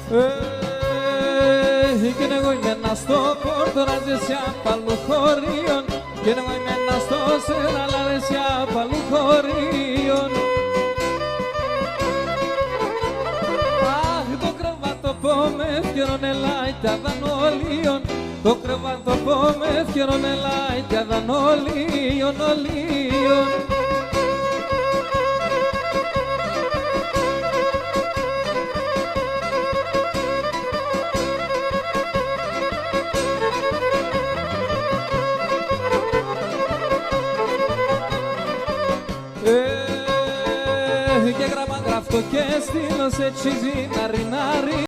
Και εγώ είμαι ένας στο πόρτο να ζήσει απ' αλλού χωρίων. Και εγώ είμαι ένας στο σένα να ζήσει απ' αλλού χωρίων. Αχ, το κρεβάτο πω με ευκαιρών ελάει τα δανολίων. Το κρεβάτο πω με ευκαιρών ελάει τα δανολίων, ολίων. Και γράμμα γράφτο και στείλω σε τσιζι ναρι ναρι.